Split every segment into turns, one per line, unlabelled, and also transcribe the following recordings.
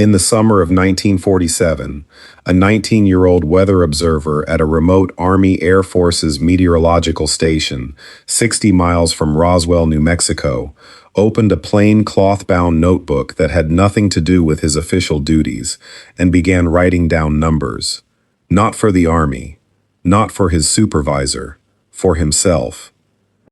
In the summer of 1947, a 19-year-old weather observer at a remote Army Air Force's meteorological station, 60 miles from Roswell, New Mexico, opened a plain cloth-bound notebook that had nothing to do with his official duties and began writing down numbers. Not for the Army, not for his supervisor, for himself.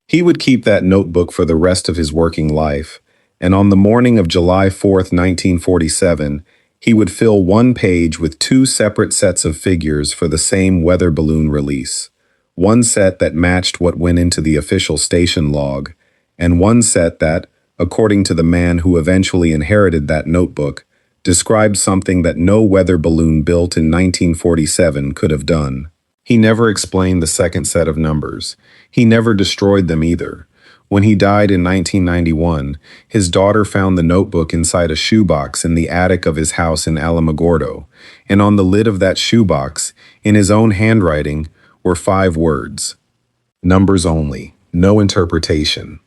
He would keep that notebook for the rest of his working life, and on the morning of July 4th, 1947, he would fill one page with two separate sets of figures for the same weather balloon release. One set that matched what went into the official station log, and one set that, according to the man who eventually inherited that notebook, described something that no weather balloon built in 1947 could have done. He never explained the second set of numbers. He never destroyed them either. When he died in 1991, his daughter found the notebook inside a shoebox in the attic of his house in Alamogordo, and on the lid of that shoebox, in his own handwriting, were 5 words. Numbers only, no interpretation.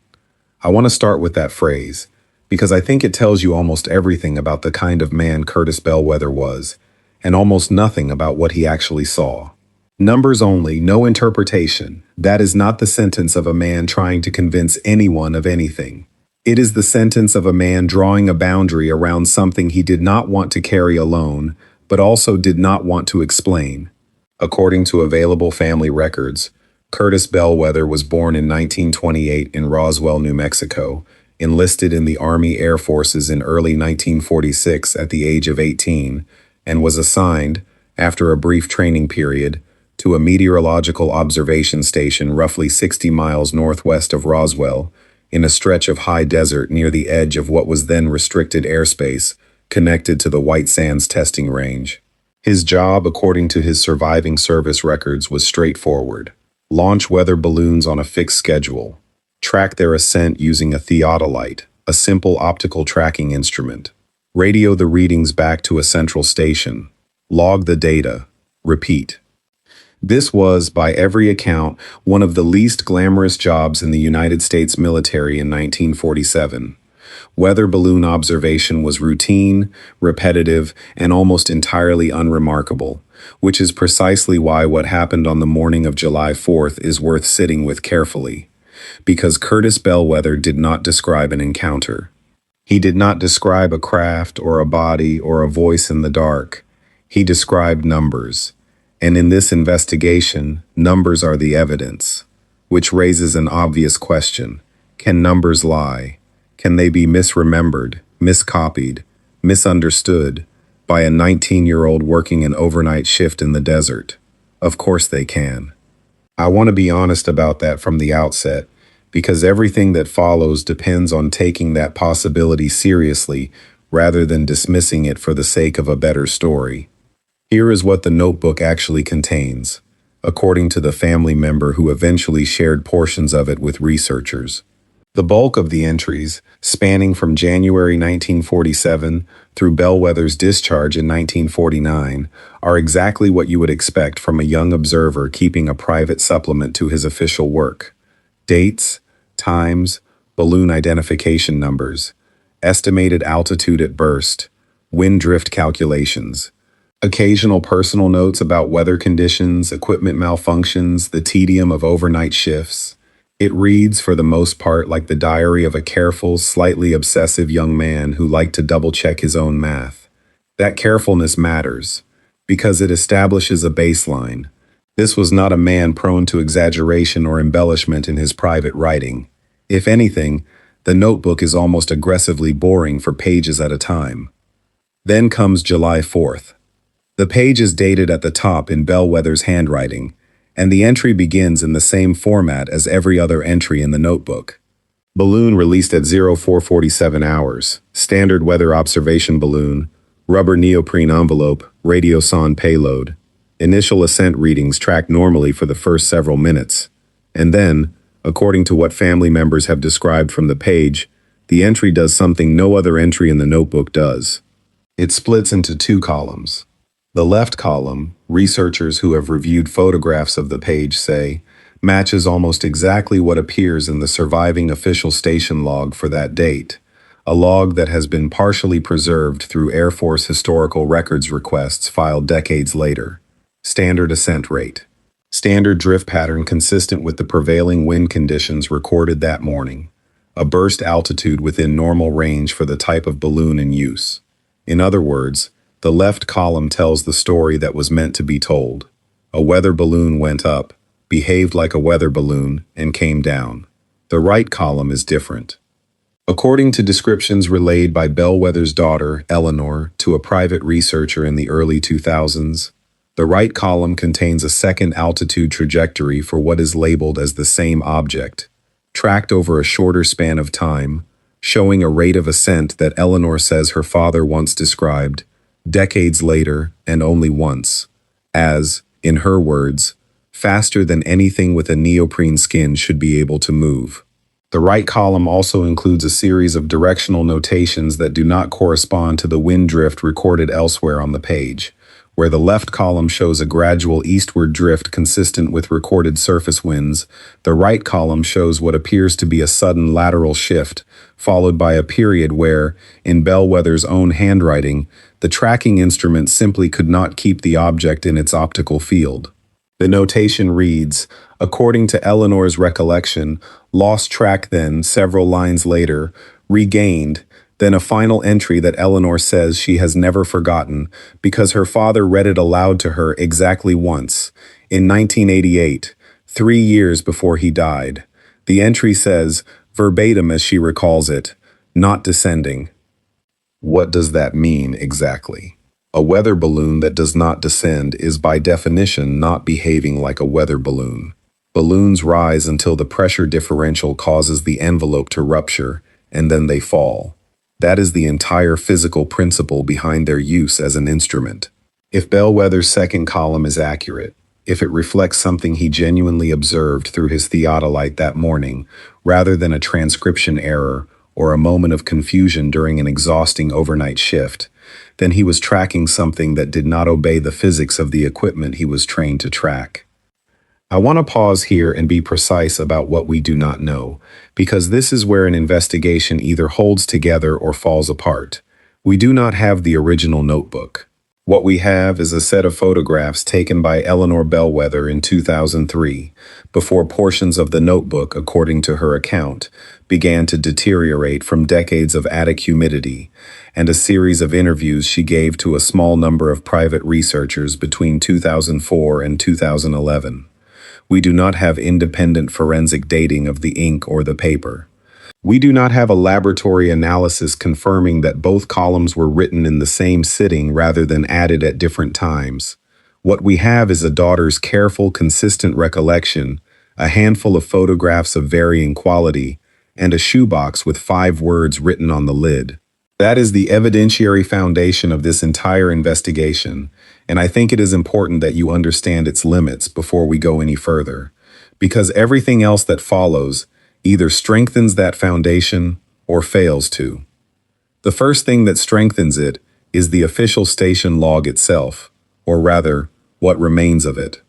I want to start with that phrase, because I think it tells you almost everything about the kind of man Curtis Bellwether was, and almost nothing about what he actually saw. Numbers only, no interpretation. That is not the sentence of a man trying to convince anyone of anything. It is the sentence of a man drawing a boundary around something he did not want to carry alone, but also did not want to explain. According to available family records, Curtis Bellwether was born in 1928 in Roswell, New Mexico, enlisted in the Army Air Forces in early 1946 at the age of 18, and was assigned, after a brief training period, to a meteorological observation station roughly 60 miles northwest of Roswell, in a stretch of high desert near the edge of what was then restricted airspace, connected to the White Sands testing range. His job, according to his surviving service records, was straightforward. Launch weather balloons on a fixed schedule. Track their ascent using a theodolite, a simple optical tracking instrument. Radio the readings back to a central station. Log the data. Repeat. This was, by every account, one of the least glamorous jobs in the United States military in 1947. Weather balloon observation was routine, repetitive, and almost entirely unremarkable, which is precisely why what happened on the morning of July 4th is worth sitting with carefully. Because Curtis Bellwether did not describe an encounter. He did not describe a craft or a body or a voice in the dark. He described numbers. And in this investigation, numbers are the evidence, which raises an obvious question. Can numbers lie? Can they be misremembered, miscopied, misunderstood by a 19-year-old working an overnight shift in the desert? Of course they can. I want to be honest about that from the outset, because everything that follows depends on taking that possibility seriously rather than dismissing it for the sake of a better story. Here is what the notebook actually contains, according to the family member who eventually shared portions of it with researchers. The bulk of the entries, spanning from January 1947 through Bellwether's discharge in 1949, are exactly what you would expect from a young observer keeping a private supplement to his official work. Dates, times, balloon identification numbers, estimated altitude at burst, wind drift calculations, occasional personal notes about weather conditions, equipment malfunctions, the tedium of overnight shifts. It reads, for the most part, like the diary of a careful, slightly obsessive young man who liked to double-check his own math. That carefulness matters, because it establishes a baseline. This was not a man prone to exaggeration or embellishment in his private writing. If anything, the notebook is almost aggressively boring for pages at a time. Then comes July 4th. The page is dated at the top in Bellwether's handwriting, and the entry begins in the same format as every other entry in the notebook. Balloon released at 0447 hours, standard weather observation balloon, rubber neoprene envelope, radiosonde payload. Initial ascent readings track normally for the first several minutes, and then, according to what family members have described from the page, the entry does something no other entry in the notebook does. It splits into 2 columns. The left column, researchers who have reviewed photographs of the page say, matches almost exactly what appears in the surviving official station log for that date, a log that has been partially preserved through Air Force historical records requests filed decades later. Standard ascent rate. Standard drift pattern consistent with the prevailing wind conditions recorded that morning. A burst altitude within normal range for the type of balloon in use. In other words, the left column tells the story that was meant to be told. A weather balloon went up, behaved like a weather balloon, and came down. The right column is different. According to descriptions relayed by Bellwether's daughter, Eleanor, to a private researcher in the early 2000s, the right column contains a second altitude trajectory for what is labeled as the same object, tracked over a shorter span of time, showing a rate of ascent that Eleanor says her father once described, decades later and only once, as, in her words, faster than anything with a neoprene skin should be able to move. The right column also includes a series of directional notations that do not correspond to the wind drift recorded elsewhere on the page, where the left column shows a gradual eastward drift consistent with recorded surface winds. The right column shows what appears to be a sudden lateral shift, followed by a period where, in Bellwether's own handwriting, the tracking instrument simply could not keep the object in its optical field. The notation reads, according to Eleanor's recollection, lost track then, several lines later, regained, then a final entry that Eleanor says she has never forgotten because her father read it aloud to her exactly once, in 1988, 3 years before he died. The entry says, verbatim as she recalls it, not descending. What does that mean exactly? A weather balloon that does not descend is by definition not behaving like a weather balloon. Balloons rise until the pressure differential causes the envelope to rupture, and then they fall. That is the entire physical principle behind their use as an instrument. If Bellwether's second column is accurate, if it reflects something he genuinely observed through his theodolite that morning, rather than a transcription error or a moment of confusion during an exhausting overnight shift, then he was tracking something that did not obey the physics of the equipment he was trained to track. I want to pause here and be precise about what we do not know, because this is where an investigation either holds together or falls apart. We do not have the original notebook. What we have is a set of photographs taken by Eleanor Bellwether in 2003, before portions of the notebook, according to her account, began to deteriorate from decades of attic humidity, and a series of interviews she gave to a small number of private researchers between 2004 and 2011. We do not have independent forensic dating of the ink or the paper. We do not have a laboratory analysis confirming that both columns were written in the same sitting rather than added at different times. What we have is a daughter's careful, consistent recollection, a handful of photographs of varying quality, and a shoebox with 5 words written on the lid. That is the evidentiary foundation of this entire investigation, and I think it is important that you understand its limits before we go any further, because everything else that follows either strengthens that foundation or fails to. The first thing that strengthens it is the official station log itself, or rather, what remains of it.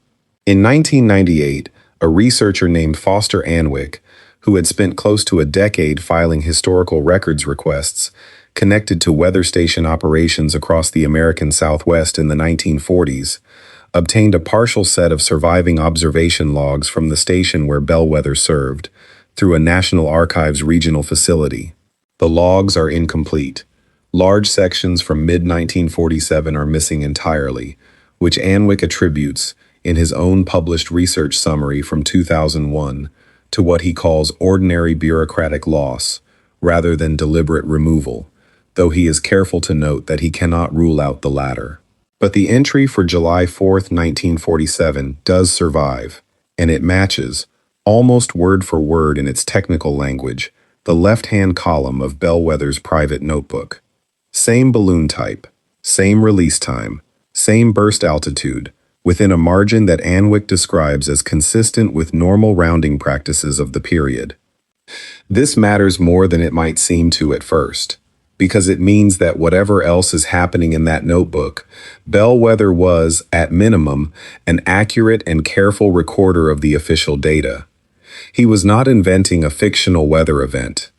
In 1998, a researcher named Foster Anwick, who had spent close to a decade filing historical records requests connected to weather station operations across the American Southwest in the 1940s, obtained a partial set of surviving observation logs from the station where Bellwether served, through a National Archives regional facility. The logs are incomplete. Large sections from mid-1947 are missing entirely, which Anwick attributes, in his own published research summary from 2001, to what he calls ordinary bureaucratic loss, rather than deliberate removal, though he is careful to note that he cannot rule out the latter. But the entry for July 4, 1947 does survive, and it matches, almost word for word in its technical language, the left-hand column of Bellwether's private notebook. Same balloon type, same release time, same burst altitude, within a margin that Anwick describes as consistent with normal rounding practices of the period. This matters more than it might seem to at first, because it means that whatever else is happening in that notebook, Bellwether was, at minimum, an accurate and careful recorder of the official data. He was not inventing a fictional weather event.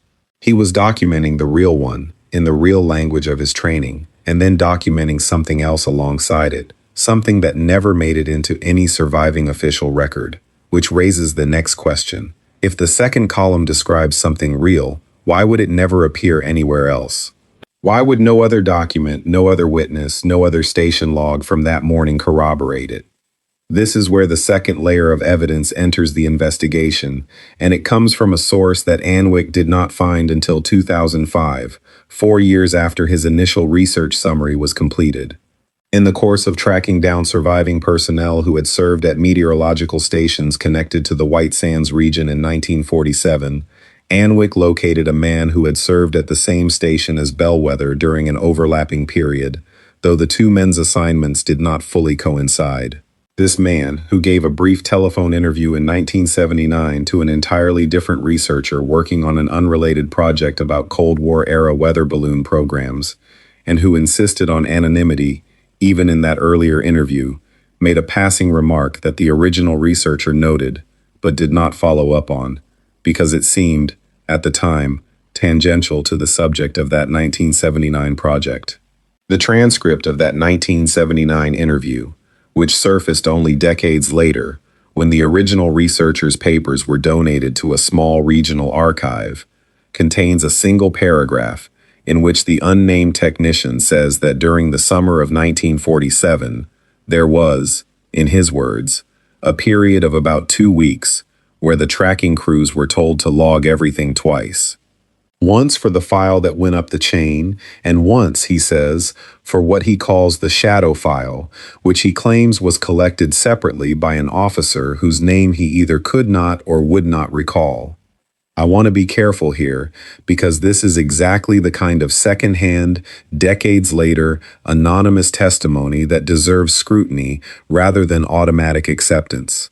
He was documenting the real one, in the real language of his training, and then documenting something else alongside it, something that never made it into any surviving official record. Which raises the next question. If the second column describes something real, why would it never appear anywhere else? Why would no other document, no other witness, no other station log from that morning corroborate it? This is where the second layer of evidence enters the investigation, and it comes from a source that Anwick did not find until 2005, 4 years after his initial research summary was completed. In the course of tracking down surviving personnel who had served at meteorological stations connected to the White Sands region in 1947, Anwick located a man who had served at the same station as Bellwether during an overlapping period, though the two men's assignments did not fully coincide. This man, who gave a brief telephone interview in 1979 to an entirely different researcher working on an unrelated project about Cold War-era weather balloon programs, and who insisted on anonymity, even in that earlier interview, made a passing remark that the original researcher noted, but did not follow up on, because it seemed, at the time, tangential to the subject of that 1979 project. The transcript of that 1979 interview, which surfaced only decades later, when the original researcher's papers were donated to a small regional archive, contains a single paragraph in which the unnamed technician says that during the summer of 1947, there was, in his words, a period of about 2 weeks where the tracking crews were told to log everything twice. Once for the file that went up the chain, and once, he says, for what he calls the shadow file, which he claims was collected separately by an officer whose name he either could not or would not recall. I want to be careful here, because this is exactly the kind of second-hand, decades later, anonymous testimony that deserves scrutiny rather than automatic acceptance.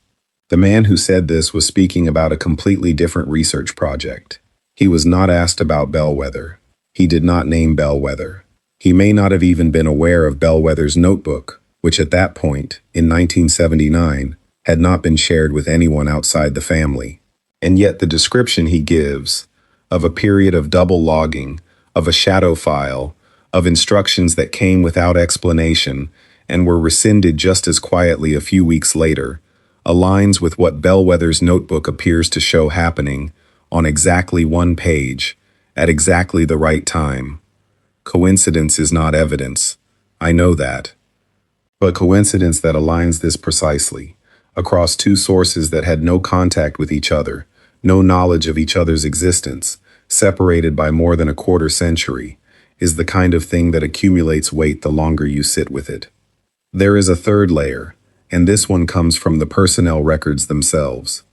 The man who said this was speaking about a completely different research project. He was not asked about Bellwether. He did not name Bellwether. He may not have even been aware of Bellwether's notebook, which at that point, in 1979, had not been shared with anyone outside the family. And yet the description he gives, of a period of double logging, of a shadow file, of instructions that came without explanation and were rescinded just as quietly a few weeks later, aligns with what Bellwether's notebook appears to show happening on exactly one page, at exactly the right time. Coincidence is not evidence. I know that. But coincidence that aligns this precisely, across two sources that had no contact with each other, no knowledge of each other's existence, separated by more than a quarter century, is the kind of thing that accumulates weight the longer you sit with it. There is a third layer, and this one comes from the personnel records themselves.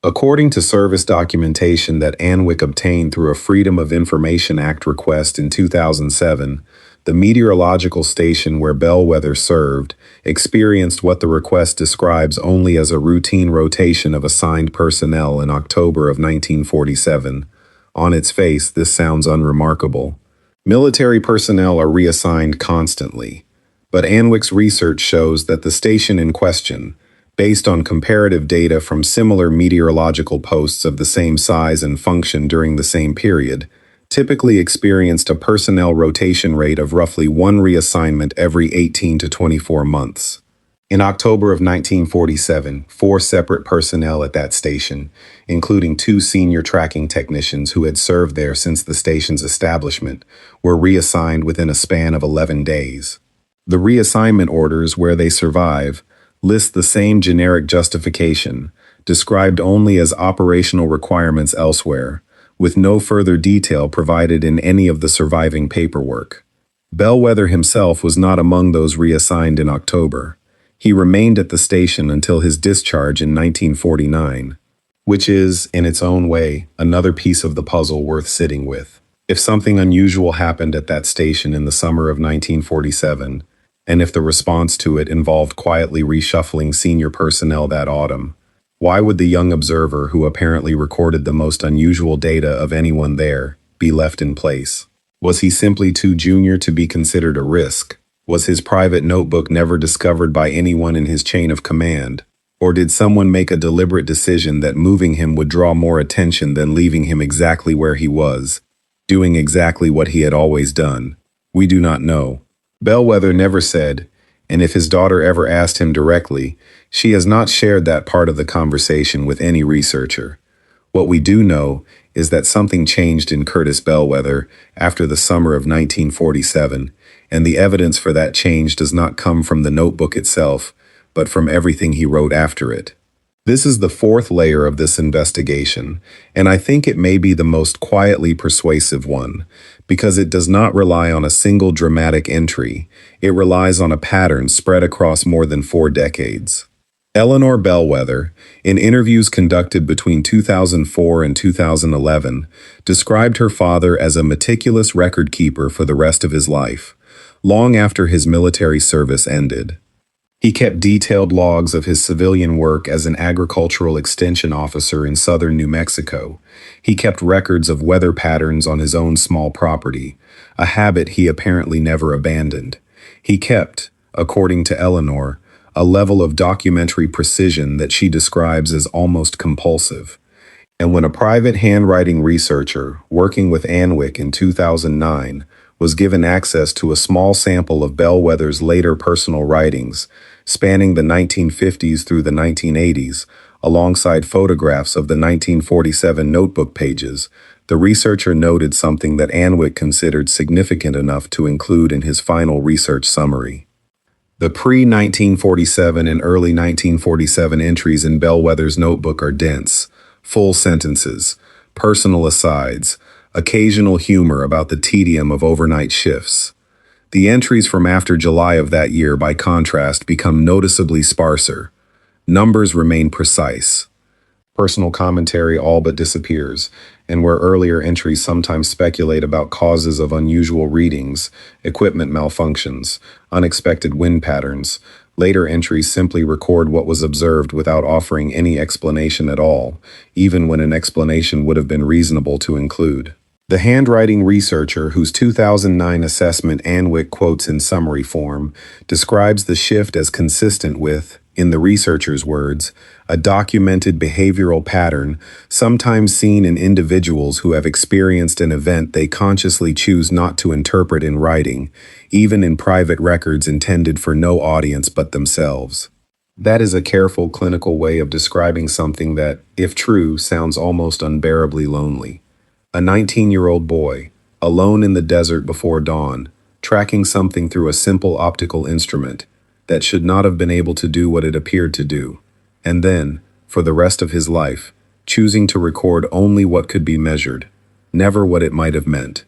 According to service documentation that Anwick obtained through a Freedom of Information Act request in 2007, the meteorological station where Bellwether served experienced what the request describes only as a routine rotation of assigned personnel in October of 1947. On its face, this sounds unremarkable. Military personnel are reassigned constantly, but Anwick's research shows that the station in question, based on comparative data from similar meteorological posts of the same size and function during the same period, typically experienced a personnel rotation rate of roughly one reassignment every 18 to 24 months. In October of 1947, 4 separate personnel at that station, including 2 senior tracking technicians who had served there since the station's establishment, were reassigned within a span of 11 days. The reassignment orders where they survive list the same generic justification, described only as operational requirements elsewhere, with no further detail provided in any of the surviving paperwork. Bellwether himself was not among those reassigned in October. He remained at the station until his discharge in 1949, which is, in its own way, another piece of the puzzle worth sitting with. If something unusual happened at that station in the summer of 1947, and if the response to it involved quietly reshuffling senior personnel that autumn, why would the young observer who apparently recorded the most unusual data of anyone there be left in place? Was he simply too junior to be considered a risk? Was his private notebook never discovered by anyone in his chain of command? Or did someone make a deliberate decision that moving him would draw more attention than leaving him exactly where he was, doing exactly what he had always done? We do not know. Bellwether never said, and if his daughter ever asked him directly, she has not shared that part of the conversation with any researcher. What we do know is that something changed in Curtis Bellwether after the summer of 1947, and the evidence for that change does not come from the notebook itself, but from everything he wrote after it. This is the fourth layer of this investigation, and I think it may be the most quietly persuasive one, because it does not rely on a single dramatic entry. It relies on a pattern spread across more than 4 decades. Eleanor Bellwether, in interviews conducted between 2004 and 2011, described her father as a meticulous record keeper for the rest of his life, long after his military service ended. He kept detailed logs of his civilian work as an agricultural extension officer in southern New Mexico. He kept records of weather patterns on his own small property, a habit he apparently never abandoned. He kept, according to Eleanor, a level of documentary precision that she describes as almost compulsive. And when a private handwriting researcher working with Anwick in 2009 was given access to a small sample of Bellwether's later personal writings, spanning the 1950s through the 1980s, alongside photographs of the 1947 notebook pages, the researcher noted something that Anwick considered significant enough to include in his final research summary. The pre-1947 and early 1947 entries in Bellwether's notebook are dense, full sentences, personal asides, occasional humor about the tedium of overnight shifts. The entries from after July of that year, by contrast, become noticeably sparser. Numbers remain precise. Personal commentary all but disappears, and where earlier entries sometimes speculate about causes of unusual readings, equipment malfunctions, unexpected wind patterns, later entries simply record what was observed without offering any explanation at all, even when an explanation would have been reasonable to include. The handwriting researcher, whose 2009 assessment Anwick quotes in summary form, describes the shift as consistent with, in the researcher's words, a documented behavioral pattern sometimes seen in individuals who have experienced an event they consciously choose not to interpret in writing, even in private records intended for no audience but themselves. That is a careful clinical way of describing something that, if true, sounds almost unbearably lonely. A 19-year-old boy, alone in the desert before dawn, tracking something through a simple optical instrument that should not have been able to do what it appeared to do, and then, for the rest of his life, choosing to record only what could be measured, never what it might have meant.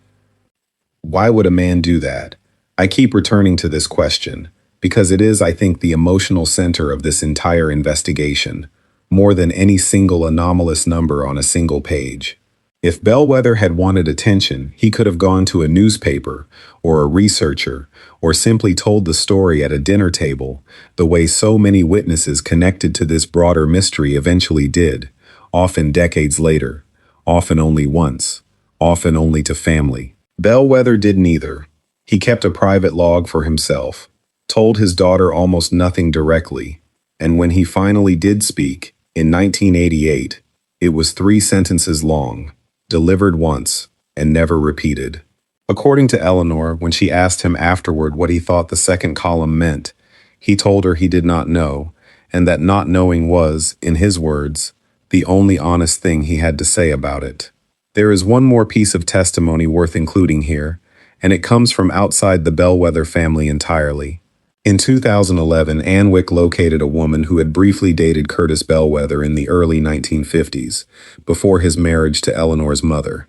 Why would a man do that? I keep returning to this question, because it is, I think, the emotional center of this entire investigation, more than any single anomalous number on a single page. If Bellwether had wanted attention, he could have gone to a newspaper, or a researcher, or simply told the story at a dinner table, the way so many witnesses connected to this broader mystery eventually did, often decades later, often only once, often only to family. Bellwether did neither. He kept a private log for himself, told his daughter almost nothing directly, and when he finally did speak, in 1988, it was 3 sentences long, delivered once, and never repeated. According to Eleanor, when she asked him afterward what he thought the second column meant, he told her he did not know, and that not knowing was, in his words, the only honest thing he had to say about it. There is one more piece of testimony worth including here, and it comes from outside the Bellwether family entirely. In 2011, Anwick located a woman who had briefly dated Curtis Bellwether in the early 1950s, before his marriage to Eleanor's mother.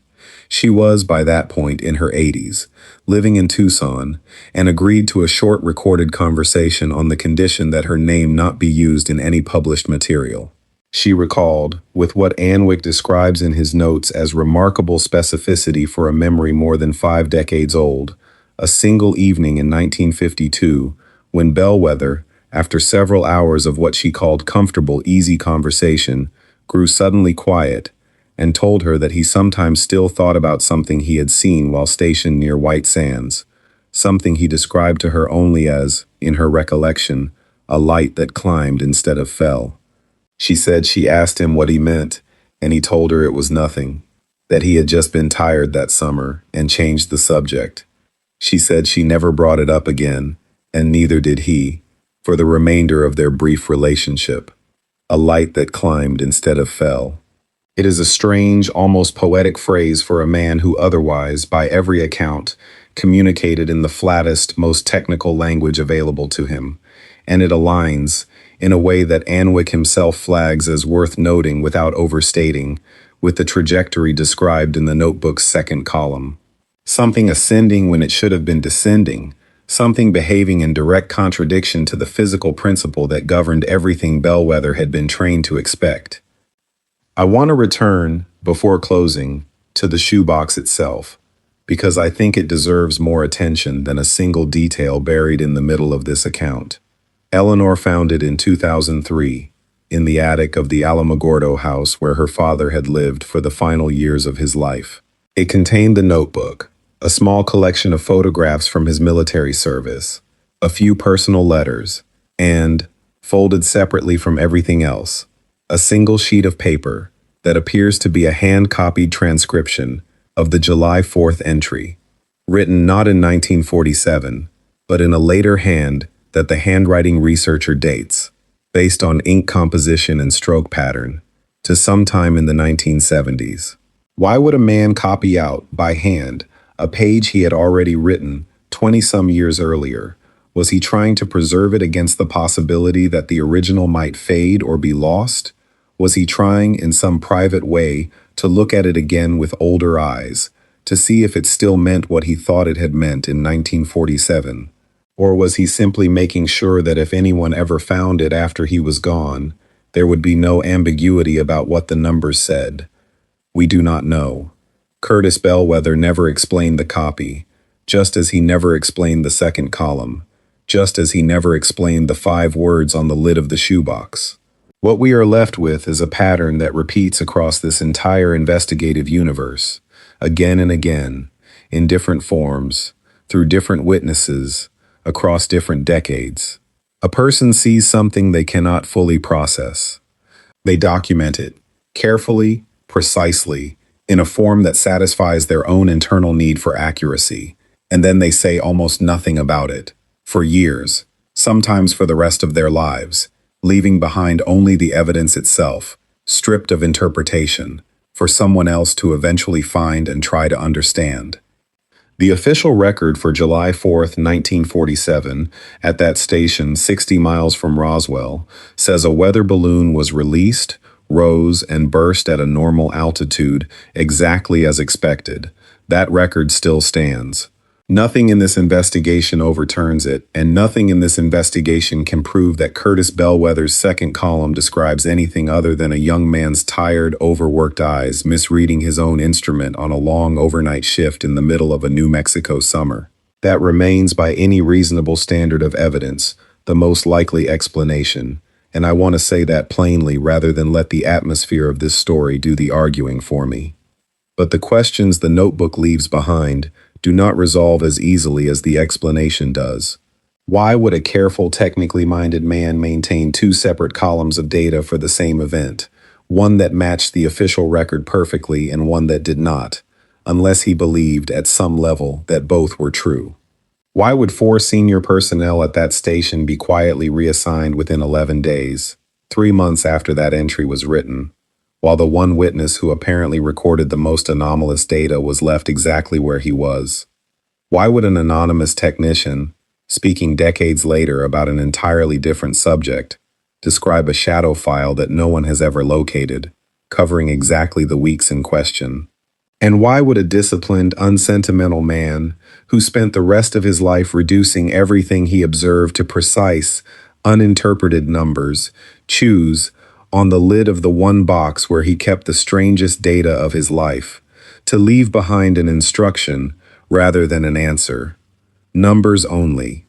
She was, by that point, in her 80s, living in Tucson, and agreed to a short recorded conversation on the condition that her name not be used in any published material. She recalled, with what Anwick describes in his notes as remarkable specificity for a memory more than 5 decades old, a single evening in 1952, when Bellwether, after several hours of what she called comfortable, easy conversation, grew suddenly quiet, and told her that he sometimes still thought about something he had seen while stationed near White Sands, something he described to her only as, in her recollection, a light that climbed instead of fell. She said she asked him what he meant, and he told her it was nothing. that he had just been tired that summer and changed the subject. She said she never brought it up again, and neither did he, for the remainder of their brief relationship, a light that climbed instead of fell. It is a strange, almost poetic phrase for a man who otherwise, by every account, communicated in the flattest, most technical language available to him, and it aligns, in a way that Anwick himself flags as worth noting without overstating, with the trajectory described in the notebook's second column. Something ascending when it should have been descending, something behaving in direct contradiction to the physical principle that governed everything Bellwether had been trained to expect. I want to return, before closing, to the shoebox itself, because I think it deserves more attention than a single detail buried in the middle of this account. Eleanor found it in 2003, in the attic of the Alamogordo house where her father had lived for the final years of his life. It contained the notebook, a small collection of photographs from his military service, a few personal letters, and, folded separately from everything else, a single sheet of paper that appears to be a hand-copied transcription of the July 4th entry, written not in 1947, but in a later hand that the handwriting researcher dates, based on ink composition and stroke pattern, to sometime in the 1970s. Why would a man copy out, by hand, a page he had already written 20-some years earlier? Was he trying to preserve it against the possibility that the original might fade or be lost? Was he trying, in some private way, to look at it again with older eyes, to see if it still meant what he thought it had meant in 1947? Or was he simply making sure that if anyone ever found it after he was gone, there would be no ambiguity about what the numbers said? We do not know. Curtis Bellwether never explained the copy, just as he never explained the second column, just as he never explained the 5 words on the lid of the shoebox. What we are left with is a pattern that repeats across this entire investigative universe, again and again, in different forms, through different witnesses, across different decades. A person sees something they cannot fully process. They document it, carefully, precisely, in a form that satisfies their own internal need for accuracy, and then they say almost nothing about it, for years, sometimes for the rest of their lives, leaving behind only the evidence itself, stripped of interpretation, for someone else to eventually find and try to understand. The official record for July 4th, 1947, at that station 60 miles from Roswell, says a weather balloon was released, rose, and burst at a normal altitude exactly as expected. That record still stands. Nothing in this investigation overturns it, and nothing in this investigation can prove that Curtis Bellwether's second column describes anything other than a young man's tired, overworked eyes misreading his own instrument on a long overnight shift in the middle of a New Mexico summer. That remains, by any reasonable standard of evidence, the most likely explanation, and I want to say that plainly rather than let the atmosphere of this story do the arguing for me. But the questions the notebook leaves behind do not resolve as easily as the explanation does. Why would a careful, technically minded man maintain 2 separate columns of data for the same event, one that matched the official record perfectly and one that did not, unless he believed at some level that both were true? Why would 4 senior personnel at that station be quietly reassigned within 11 days, 3 months after that entry was written, while the one witness who apparently recorded the most anomalous data was left exactly where he was? Why would an anonymous technician, speaking decades later about an entirely different subject, describe a shadow file that no one has ever located, covering exactly the weeks in question? And why would a disciplined, unsentimental man, who spent the rest of his life reducing everything he observed to precise, uninterpreted numbers, choose, on the lid of the one box where he kept the strangest data of his life, to leave behind an instruction rather than an answer? Numbers only.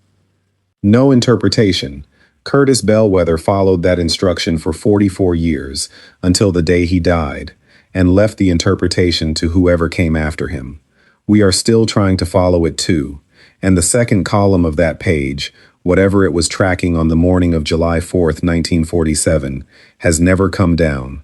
No interpretation. Curtis Bellwether followed that instruction for 44 years, until the day he died, and left the interpretation to whoever came after him. We are still trying to follow it too, and the second column of that page, whatever it was tracking on the morning of July 4th, 1947, has never come down.